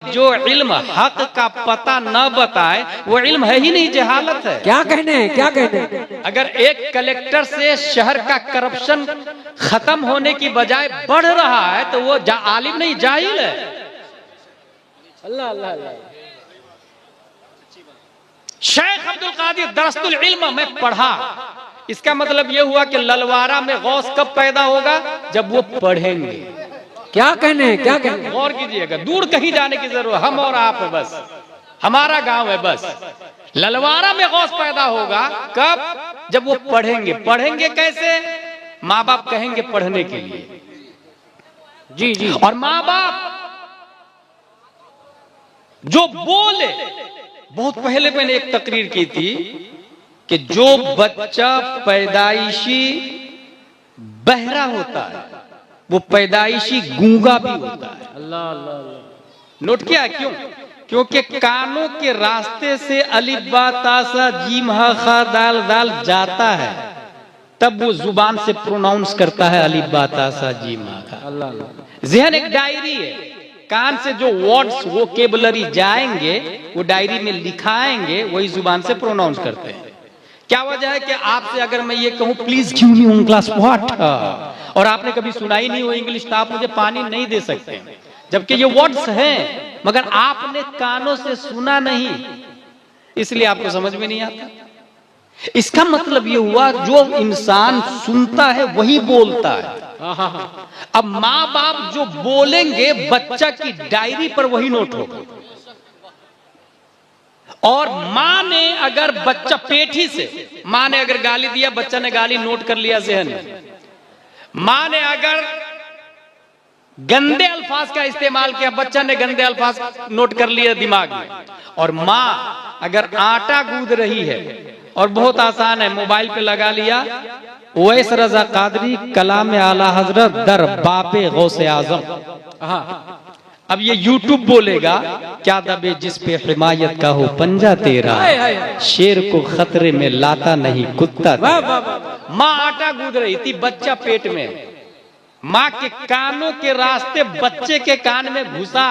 जो इल्म हक का पता न बताए वो इल्म है ही नहीं, जहालत है। क्या कहने हैं, क्या कहने हैं? अगर एक कलेक्टर से शहर का करप्शन खत्म होने की बजाय बढ़ रहा है तो वो आलिम नहीं, जाहिल है। अल्लाह अल्लाह अल्लाह। शेख अब्दुल कादिर दरस्तुल इल्म में पढ़ा, इसका मतलब ये हुआ कि ललवारा में गौस कब पैदा होगा, जब वो पढ़ेंगे। क्या कहने हैं, क्या कहने हैं? गौर कीजिएगा, दूर कहीं जाने की जरूरत, हम और आप है बस, हमारा गांव है बस। ललवारा में गौस पैदा होगा कब, जब वो पढ़ेंगे। पढ़ेंगे कैसे? माँ बाप कहेंगे पढ़ने के लिए, जी जी। और माँ बाप जो बोले, बहुत पहले मैंने एक तकरीर की थी कि जो बच्चा पैदाइशी बहरा होता है वो पैदाइशी गूंगा भी होता है। अल्लाह अल्लाह अल्लाह। नोट किया क्यों? क्योंकि कानों के रास्ते से अलिफ बा ता सा जीम हा खा दाल दाल जाता है, तब वो जुबान से प्रोनाउंस करता है अलिफ बा ता सा जीम हा खा। अल्लाह अल्लाह। ज़हन एक डायरी है, कान से जो वर्ड्स वोकेबुलरी जाएंगे वो डायरी में लिखाएंगे, वही जुबान से प्रोनाउंस करते हैं। क्या वजह है कि आपसे अगर मैं ये कहूं please give me one glass water, और आपने कभी सुना ही नहीं हो इंग्लिश, तो आप मुझे पानी नहीं दे सकते, जबकि ये वर्ड्स हैं मगर आपने कानों से सुना नहीं, इसलिए आपको समझ में नहीं आता। इसका मतलब ये हुआ जो इंसान सुनता है वही बोलता है। अब माँ बाप जो बोलेंगे बच्चा की डायरी पर वही नोट होगा, और माँ ने अगर बच्चा पेठी से, माँ ने अगर गाली दिया बच्चा ने गाली नोट कर लिया ज़हन में, माँ ने अगर गंदे अल्फाज का इस्तेमाल किया बच्चा ने गंदे अल्फाज नोट कर लिया दिमाग में, और माँ अगर आटा गूंद रही है, और बहुत आसान है मोबाइल पे लगा लिया उवैस रजा कादरी कलाम आला हजरत दर बापे गौसे आजम, अब ये यूट्यूब बोलेगा क्या दबे जिस पे हिमायत का हो पंजा तेरा, शेर को खतरे में लाता नहीं कुत्ता। माँ आटा गूंद रही थी, बच्चा पेट में, माँ के कानों के रास्ते बच्चे के कान में घुसा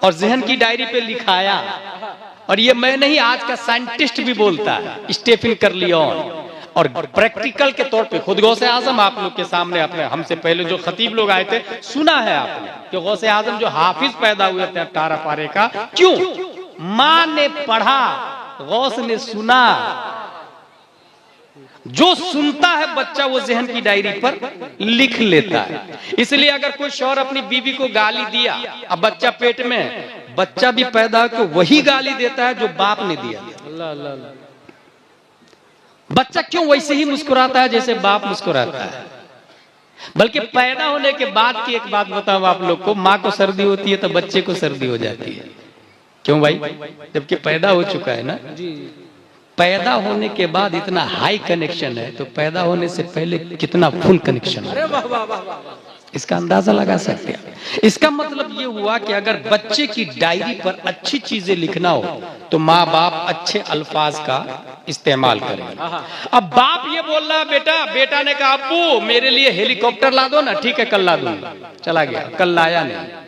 और जहन की डायरी पे लिखाया। और ये मैं नहीं, आज का साइंटिस्ट भी बोलता है, स्टीफन कर्लियन, और प्रैक्टिकल के तौर पे खुद गौसे आजम आप लोग के सामने, अपने हमसे पहले जो खतीब लोग आए थे सुना है आपने कि गौसे आजम जो हाफिज पैदा हुए थे 18 पारे का, क्यों? माँ ने पढ़ा, गौस ने सुना। जो सुनता है बच्चा वो जहन की डायरी पर लिख लेता है। इसलिए अगर कोई शौहर अपनी बीवी को गाली दिया, अब बच्चा पेट में, बच्चा भी पैदा हो वही गाली देता है जो बाप ने दिया। अल्लाह अल्लाह अल्लाह। बच्चा क्यों वैसे ही मुस्कुराता है जैसे बाप मुस्कुराता है? बल्कि पैदा होने के बाद की एक बात बताऊं आप लोग को, माँ को सर्दी होती है तो बच्चे को सर्दी हो जाती है। क्यों भाई? जबकि पैदा हो चुका है ना। पैदा होने के बाद इतना हाई कनेक्शन है तो पैदा होने से पहले कितना फुल कनेक्शन है, इसका अंदाजा लगा सकते हैं। इसका मतलब ये हुआ कि अगर बच्चे की डायरी पर अच्छी चीजें लिखना हो तो माँ बाप अच्छे अल्फाज का इस्तेमाल करें। अब बाप ये बोल रहा है बेटा, बेटा ने कहा अब्बू मेरे लिए हेलीकॉप्टर ला दो ना, ठीक है कल ला दूंगा, चला गया, कल लाया नहीं।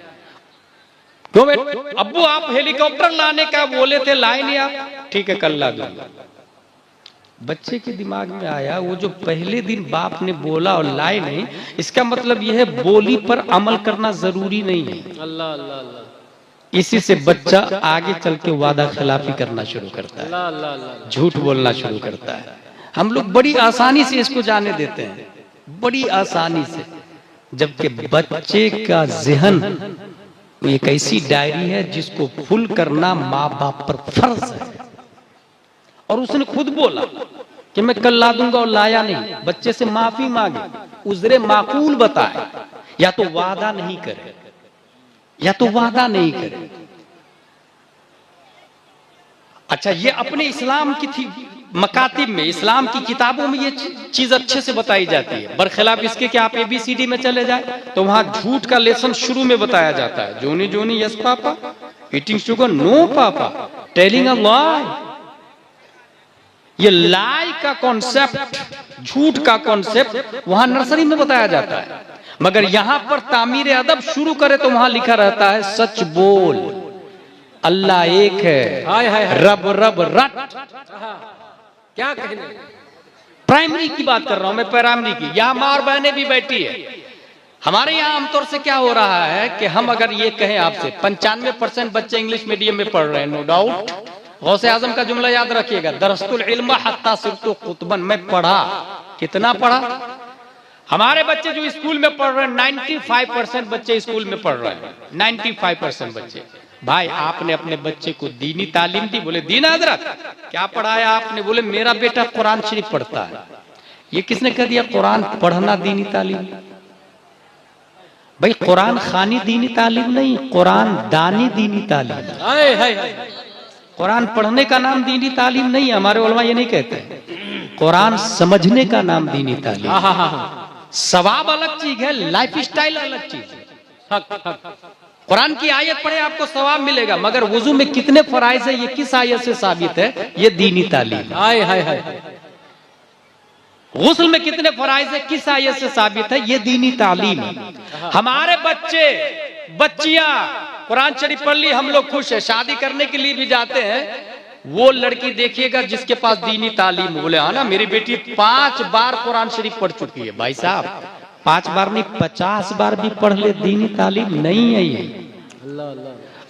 क्यों बेटा? अब्बू आप हेलीकॉप्टर लाने का बोले थे, लाए नहीं आप, ठीक है कल ला दूंगा। बच्चे के दिमाग में आया वो जो पहले दिन बाप ने बोला और लाए नहीं, इसका मतलब यह है बोली पर अमल करना जरूरी नहीं है। अल्लाह अल्लाह अल्लाह। इसी से बच्चा आगे चल के वादा खिलाफी करना शुरू करता है, अल्लाह अल्लाह अल्लाह। झूठ बोलना शुरू करता है। हम लोग बड़ी आसानी से इसको जाने देते हैं, बड़ी आसानी से, जबकि बच्चे का जहन एक ऐसी डायरी है जिसको फुल करना माँ बाप पर फर्ज है। और उसने खुद बोला कि मैं कल ला दूंगा और लाया नहीं। बच्चे से माफी मांगे, उज़्रे माकूल बताए, या तो वादा नहीं करे, या तो वादा नहीं करे। अच्छा, ये अपने इस्लाम की थी मकातिब में, इस्लाम की किताबों में ये चीज अच्छे से बताई जाती है। बरखिलाफ इसके कि आप ABCD में चले जाए तो वहां झूठ का लेसन शुरू में बताया जाता है। Johnny Johnny yes papa, eating sugar no papa, telling a lie. ये लाई का कॉन्सेप्ट, झूठ का कॉन्सेप्ट वहां नर्सरी में बताया जाता है। मगर यहां पर तामीर अदब शुरू करे तो वहां लिखा रहता है सच बोल, अल्लाह एक है, रब रब रट। क्या कहने, प्राइमरी की बात कर रहा हूं मैं, प्राइमरी की। यहां माँ और बहनें भी बैठी है। हमारे यहाँ आमतौर से क्या हो रहा है कि हम अगर ये कहें आपसे 95% बच्चे इंग्लिश मीडियम में पढ़ रहे हैं, नो डाउट। गौसे आजम का जुमला याद रखिएगा, दरस्तुल इल्म हत्ता सिरतु कुतबन, मैं पढ़ा, कितना पढ़ा। हमारे बच्चे जो स्कूल में पढ़ रहे हैं 95% बच्चे स्कूल में पढ़ रहे हैं, 95% बच्चे। भाई आपने अपने बच्चे को दीनी तालीम दी? बोले दीन हजरत। क्या पढ़ाया आपने? बोले मेरा बेटा कुरान शरीफ पढ़ता है। ये किसने कह दिया कुरान पढ़ना दीनी तालीम? भाई कुरान खानी दीनी तालीम नहीं, कुरान दानी दीनी तालीम। कुरान पढ़ने का नाम दीनी तालीम नहीं है, हमारे उलमा ये नहीं कहते। कुरान समझने का नाम दीनी तालीम। सवाब अलग चीज है, लाइफ स्टाइल अलग चीज है। कुरान की आयत पढ़े आपको सवाब मिलेगा, मगर वुजू में कितने फराइज है, ये किस आयत से साबित है? ये दीनी तालीम। गुस्ल में कितने फराइज है, किस आयत से साबित है? ये दीनी तालीम। हमारे बच्चे बच्चियां कुरान शरीफ पढ़ ली, हम लोग खुश है। शादी करने के लिए भी जाते हैं, वो लड़की देखिएगा जिसके पास दीनी तालीम। बोले हाँ ना, मेरी बेटी 5 बार कुरान शरीफ पढ़ चुकी है। भाई साहब 5 बार नहीं 50 बार भी पढ़ ले, दीनी तालीम नहीं है ये।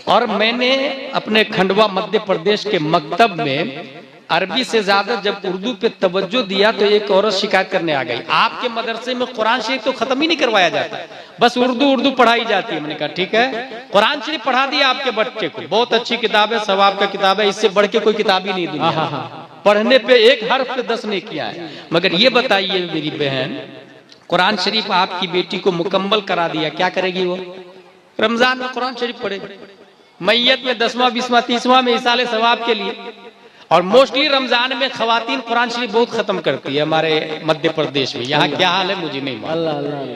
और मैंने अपने खंडवा मध्य प्रदेश के मकतब में अरबी से ज्यादा जब उर्दू पे तवज्जो दिया तो एक औरत शिकायत करने आ गई, आपके मदरसे में कुरान शरीफ तो खत्म ही नहीं करवाया जाता, बस उर्दू पढ़ाई जाती है। मैंने कहा ठीक है, कुरान शरीफ पढ़ा दिया आपके बच्चे को, बहुत अच्छी किताब है, सवाब का किताब है, इससे बढ़ के कोई किताब ही नहीं दुनिया में। पढ़ने पे एक हर्फ पे 10 नेकियां है। मगर ये बताइए मेरी बहन, कुरान शरीफ आपकी बेटी को मुकम्मल करा दिया, क्या करेगी वो? रमजान में कुरान शरीफ पढ़ेगी, मैयत में 10वां 20वां 30वां में इसाले सवाब के लिए। और मोस्टली रमजान में खवातीन कुरान शरीफ बहुत खत्म करती है हमारे मध्य प्रदेश में। यहाँ क्या हाल है मुझे नहीं मालूम,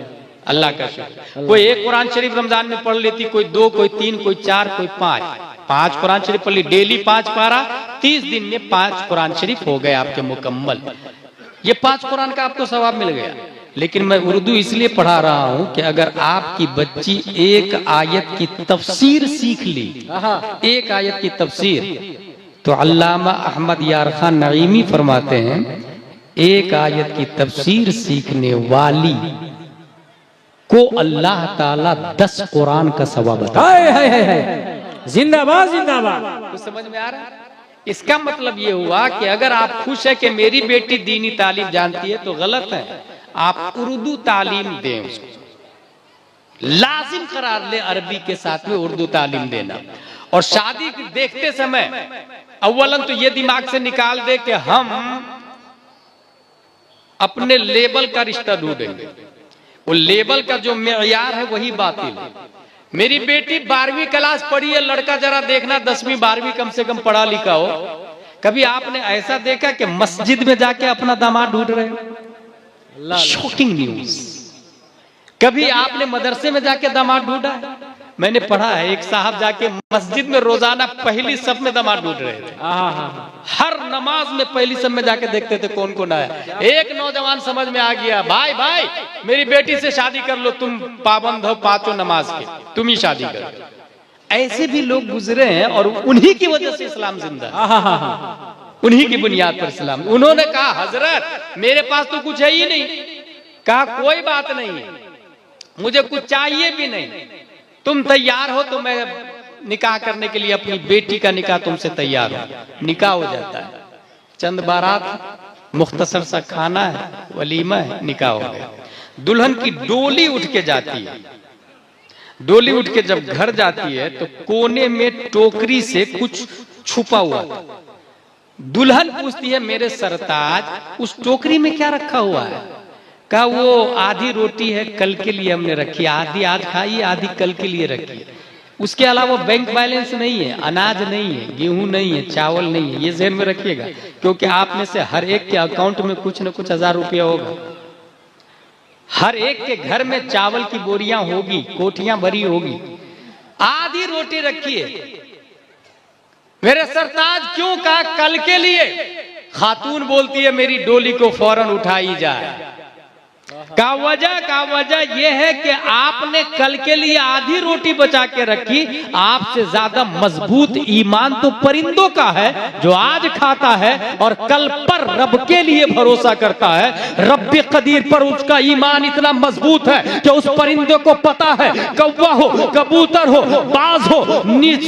अल्लाह का शुक्र। कोई एक कुरान शरीफ रमजान में पढ़ लेती, कोई 2, कोई 3, कोई 4, कोई 5 कुरान शरीफ पढ़ ली, डेली 5 पारा, 30 दिन में 5 कुरान शरीफ हो गए आपके मुकम्मल। ये 5 कुरान का आपको सवाब मिल गया। लेकिन मैं उर्दू इसलिए पढ़ा रहा हूं कि अगर आपकी बच्ची एक आयत की तफसीर सीख ली, एक आयत की तफसीर, तो अल्लामा अहमद यार खान नईमी फरमाते हैं एक आयत की तफसीर सीखने वाली को अल्लाह ताला 10 कुरान का सवाब देता है। जिंदाबाद जिंदाबाद। कुछ समझ में आ रहा है? इसका मतलब ये हुआ कि अगर आप खुश है कि मेरी बेटी दीनी तालीम जानती है तो गलत है, आप उर्दू तालीम दें उसको, लाजिम करार ले अरबी के साथ में उर्दू तालीम देना। और शादी देखते समय अव्वलन तो ये दिमाग से निकाल दे कि हम अपने लेवल का रिश्ता ढूंढेंगे, वो लेवल का जो मेयार है वही बातिल है। मेरी बेटी 12वीं क्लास पढ़ी है, लड़का जरा देखना 10वीं 12वीं कम से कम पढ़ा लिखा हो। कभी आपने ऐसा देखा कि मस्जिद में जाके अपना दामाद ढूंढ रहे हो? Shocking news. कभी आपने मदरसे में जाके दामाद ढूंढा है? मैंने पढ़ा है एक साहब जाके मस्जिद में रोजाना पहली सब में दामाद ढूंढ रहे थे। हर नमाज में पहली सब में जाके देखते थे कौन कौन आया। एक नौजवान समझ में आ गया, भाई भाई मेरी बेटी से शादी कर लो, तुम पाबंद हो 5 नमाज के, तुम ही शादी करो। ऐसे भी लोग गुजरे हैं और उन्हीं की वजह से इस्लाम जिंदा है, उन्हीं की बुनियाद पर इस्लाम। उन्होंने कहा हजरत मेरे पास तो कुछ है ही नहीं। कहा कोई बात नहीं है, मुझे कुछ चाहिए भी नहीं, तुम तैयार हो तो मैं निकाह करने के लिए अपनी बेटी का निकाह तुमसे तैयार हूं। निकाह हो जाता है, चंद बारात, मुख्तसर सा खाना है, वलीमा है, निकाह हो गया। दुल्हन की डोली उठ के जाती है, डोली उठ के जब घर जाती है तो कोने में टोकरी से कुछ छुपा हुआ था। दुल्हन पूछती है मेरे सरताज उस टोकरी में क्या रखा हुआ है? कहा वो आधी रोटी है, कल के लिए हमने रखी, आधी आज खाई, आधी कल के लिए रखी। उसके अलावा बैंक बैलेंस नहीं है, अनाज नहीं है, गेहूं नहीं है, चावल नहीं है। ये ज़हन में रखिएगा, क्योंकि आप में से हर एक के अकाउंट में कुछ न कुछ 1000 रुपया होगा। हर एक के घर में चावल की बोरियां होगी, कोठियां भरी होगी। आधी रोटी रखी है। मेरे सरताज क्यों? कहा कल के लिए। खातून बोलती है मेरी डोली को फौरन उठाई जाए। का वजह यह है कि आपने कल के लिए आधी रोटी बचा के रखी। आपसे ज्यादा मजबूत ईमान तो परिंदों का है जो आज खाता है और कल पर रब के लिए भरोसा करता है। रब कदीर पर उसका ईमान इतना मजबूत है कि उस परिंदे को पता है, कौवा हो, कबूतर हो, बाज हो,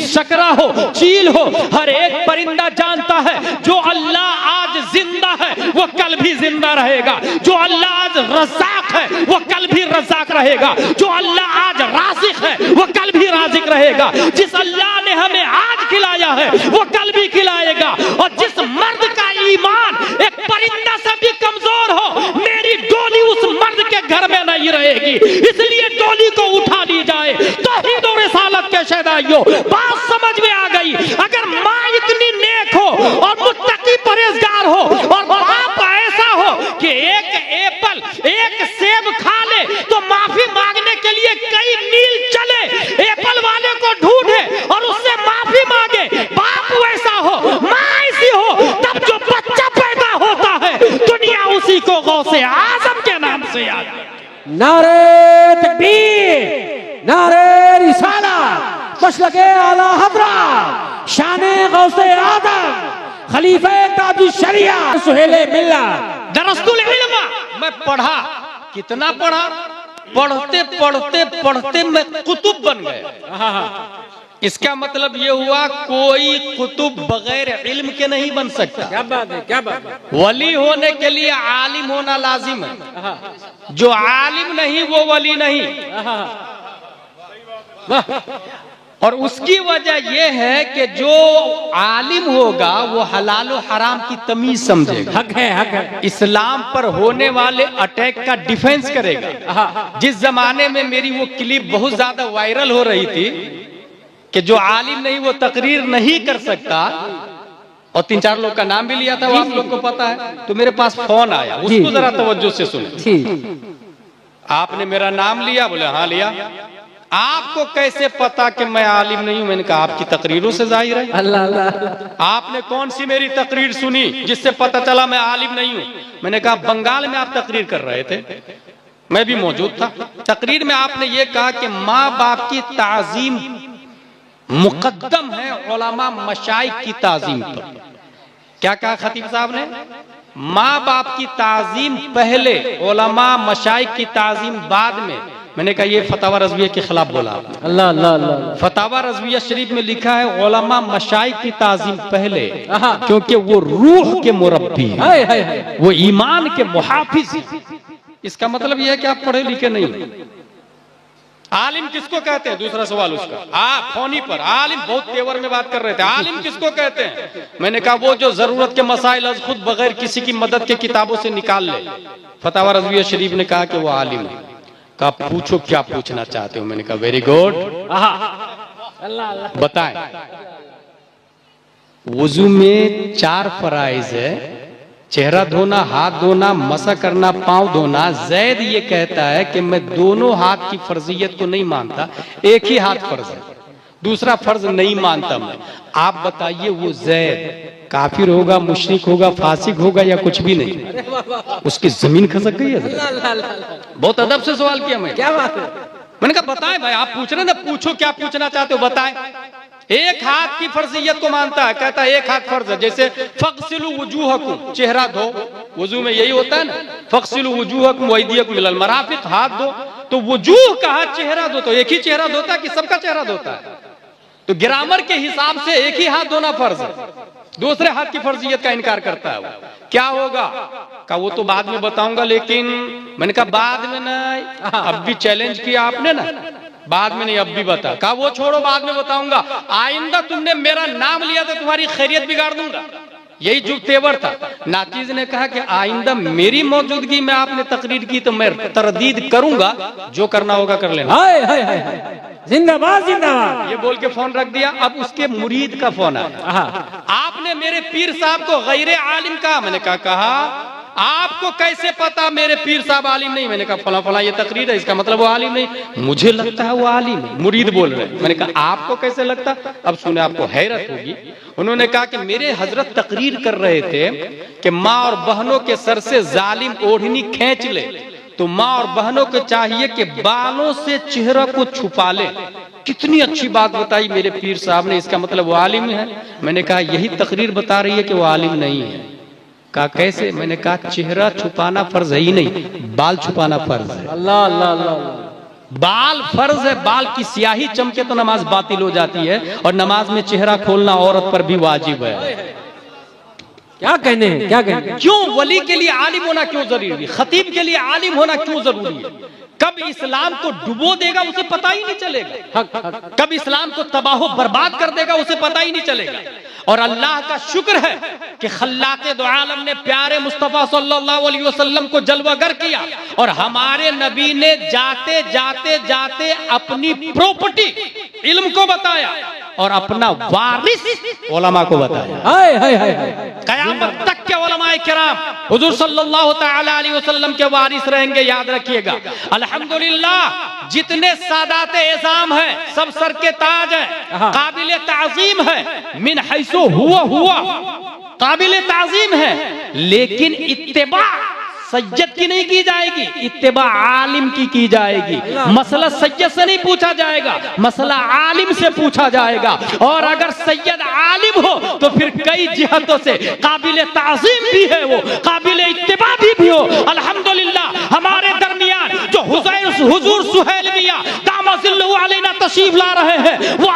शकरा हो, चील हो, हर एक परिंदा जानता है जो अल्लाह आज जिंदा है वो कल भी जिंदा रहेगा। जो अल्लाह आज रज़ाक है वो कल भी रज़ाक रहेगा। जो अल्लाह आज राज़िक है वो कल भी राज़िक रहेगा। जिस अल्लाह ने हमें आज खिलाया है वो कल भी खिलाएगा। और जिस मर्द का ईमान एक परिंदा से भी कमजोर हो, मेरी डोली उस मर्द के घर में नहीं रहेगी। इसलिए डोली को उठा ली जाए। तौहीद और रिसालत के शहदाइयों, बात समझ में आ गई। अगर माँ इतनी नेक हो और मुत्तकी परहेजगार हो और बाप ऐसा हो कि एक एप्पल, एक सेब खा ले तो माफी मांगने के लिए कई मील चले, एप्पल वाले को ढूंढे और उससे माफी मांगे, बाप वैसा हो, माँ ऐसी हो, तब जो बच्चा पैदा होता है दुनिया उसी को गौसे आजम के नाम से याद। नारे तकबीर, नारे रिसालत, मसलके आला हज़रत, शाने गौसे आदम, खलीफे ताजुल शरिया, सुहेले मिल्लत, दरस्तुल इल्म। मैं पढ़ा, कितना पढ़ा, पढ़ते पढ़ते पढ़ते मैं कुतुब बन गया। इसका मतलब ये हुआ कोई कुतुब बगैर इल्म के नहीं बन सकता। क्या बात है, क्या बात है। वली होने के लिए आलिम होना लाजिम है। जो आलिम नहीं वो वली नहीं। और उसकी वजह यह है कि जो आलिम होगा वो हलाल और हराम की तमीज समझेगा। हक है, हक है। इस्लाम पर होने वाले अटैक का डिफेंस करेगा। जिस जमाने में मेरी वो क्लिप बहुत ज्यादा वायरल हो रही थी कि जो आलिम नहीं वो तकरीर नहीं कर सकता, और 3-4 लोग का नाम भी लिया था, वो आप लोग को पता है, तो मेरे पास फोन आया, उसको जरा तवज्जो से सुने। आपने मेरा नाम लिया? बोले हाँ लिया। आपको कैसे पता कि मैं आलिम नहीं हूं? मैंने कहा आपकी तकरीरों से जाहिर है। अल्लाह अल्लाह। आपने कौन सी मेरी तकरीर सुनी जिससे पता चला मैं आलिम नहीं हूं? मैंने कहा बंगाल में आप तकरीर कर रहे थे, मैं भी मौजूद था। तकरीर में आपने ये कहा कि माँ बाप की ताजीम मुकद्दम है उलमा मशाइख की ताजीम पर। क्या कहा खतीब साहब ने? माँ बाप की ताजीम पहले, उलमा मशाइख की ताजीम बाद में। मैंने कहा ये फतावा रज़विया के खिलाफ बोला। अल्लाह अल्लाह अल्लाह। फतावा रज़विया शरीफ में लिखा है उलमा मशाइख की ताजीम पहले, क्योंकि वो रूह के मुरब्बी हैं, वो ईमान के मुहाफिज। इसका मतलब यह है कि आप पढ़े लिखे नहीं। आलिम किसको कहते हैं? दूसरा सवाल उसका। फोनी पर आलिम बहुत तेवर में बात कर रहे थे। आलिम किसको कहते हैं? मैंने कहा वो जो जरूरत के मसाइल खुद बगैर किसी की मदद के किताबों से निकाल ले। फतावा रज़विया शरीफ ने कहा कि वो आलिम है। कहा पूछो क्या पूछना चाहते हो? मैंने कहा वेरी गुड, बताएं। वुजू में 4 फराइज है, चेहरा धोना, हाथ धोना, मसा करना, पांव धोना। जैद ये कहता है कि मैं दोनों हाथ की फर्जियत को नहीं मानता, एक ही हाथ फर्ज है, दूसरा फर्ज नहीं मानता मैं। आप बताइए वो जैद काफिर होगा, मुशरिक होगा, फासिक होगा या कुछ भी नहीं? उसकी जमीन खसक गई है। बहुत अदब से सवाल किया मैं। क्या बात है? मैंने कहा बताएं भाई, आप पूछ रहे ना, पूछो क्या पूछना चाहते हो बताएं। एक हाथ की फर्जियत को मानता है, कहता है एक हाथ फर्ज है। जैसे फगसिलु वुजूहकुम, चेहरा धो, वुजू में यही होता है ना, फगसिलु वुजूहकुम वयदीकुम इलल मराफिक, हाथ धो। तो वुजूह कहा, चेहरा धो, तो एक ही चेहरा धोता है कि सबका चेहरा धोता है? तो ग्रामर के हिसाब से एक ही हाथ धोना फर्ज है, दूसरे हाथ की फर्जियत का इनकार करता है। वो क्या होगा? का वो तो बाद में बताऊंगा, लेकिन मैंने कहा बाद में नहीं, अब भी चैलेंज किया आपने ना, बाद में नहीं अब भी बता। कहा वो छोड़ो बाद में बताऊंगा, आइंदा तुमने मेरा नाम लिया तो तुम्हारी खैरियत बिगाड़ दूंगा। यही जो तेवर था। नातीज ने कहा कि आइंदा मेरी मौजूदगी में आपने तकरीर की तो मैं तरदीद करूंगा, जो करना होगा कर लेना। हाय हाय हाय, जिंदाबाद जिंदाबाद। ये बोल के फोन रख दिया। अब उसके मुरीद का फोन आया, आपने मेरे पीर साहब को गैर आलिम कहा। मैंने कहा आपको कैसे पता मेरे पीर साहब आलिम नहीं? मैंने कहा फला फला ये तकरीर है, इसका मतलब वो आलिम नहीं। मुझे लगता है वो आलिम है, मुरीद बोल रहे। मैंने कहा आपको कैसे लगता? अब सुने, आपको हैरत होगी। उन्होंने कहा कि मेरे हजरत तकरीर कर रहे थे कि माँ और बहनों के सर से जालिम ओढ़नी खींच ले तो माँ और बहनों को चाहिए कि बालों से चेहरा को छुपा ले। कितनी अच्छी बात बताई मेरे पीर साहब ने, इसका मतलब वो आलिम है। मैंने कहा यही तकरीर बता रही है कि वो आलिम नहीं है। कहा कैसे? मैंने कहा चेहरा छुपाना फर्ज है ही नहीं, बाल छुपाना फर्ज है। अल्लाह अल्लाह अल्लाह। बाल फर्ज है, बाल की स्याही चमके तो नमाज बातिल हो जाती है, और नमाज में चेहरा खोलना औरत पर भी वाजिब है। क्या कहने हैं, क्या कहने हैं? क्यों वली के लिए आलिम होना क्यों जरूरी है? खतीब के लिए आलिम होना क्यों जरूरी है? कब इस्लाम को डुबो देगा उसे पता ही नहीं चलेगा, हक हक। कब इस्लाम को तबाह बर्बाद कर देगा उसे पता ही नहीं चलेगा। और अल्लाह का शुक्र है कि खल्लाक़े दो आलम ने प्यारे मुस्तफ़ा सल्लल्लाहु अलैहि वसल्लम को जलवागर किया, और हमारे नबी ने जाते जाते जाते अपनी प्रॉपर्टी इल्म को बताया और अपना वारिस उलमा को बताया। हाय हाय हाय। कयामत तक के उलमाए किराम हुजूर सल्लल्लाहु तआला अलैहि वसल्लम के वारिस रहेंगे, याद रखिएगा। अल्हम्दुलिल्लाह जितने सादात एज़ाम हैं सब सर के ताज हैं, काबिल ताज़ीम है, मिन हैसो हुआ काबिल ताज़ीम है, लेकिन इत्तिबा सैयद की नहीं की जाएगी, इत्तिबा आलिम की जाएगी। मसला सैयद से नहीं पूछा जाएगा, मसला आलिम से पूछा जाएगा। और अगर सैयद आलिम हो तो फिर कई जिहतों से काबिल ताज़ीम भी है, वो काबिल इत्तिबा भी हो। अल्हम्दुलिल्लाह हमारे दरमियान जो हुजूर सुहैल मियां दामजिल्लहु अलैना तशरीफ ला रहे हैं, वो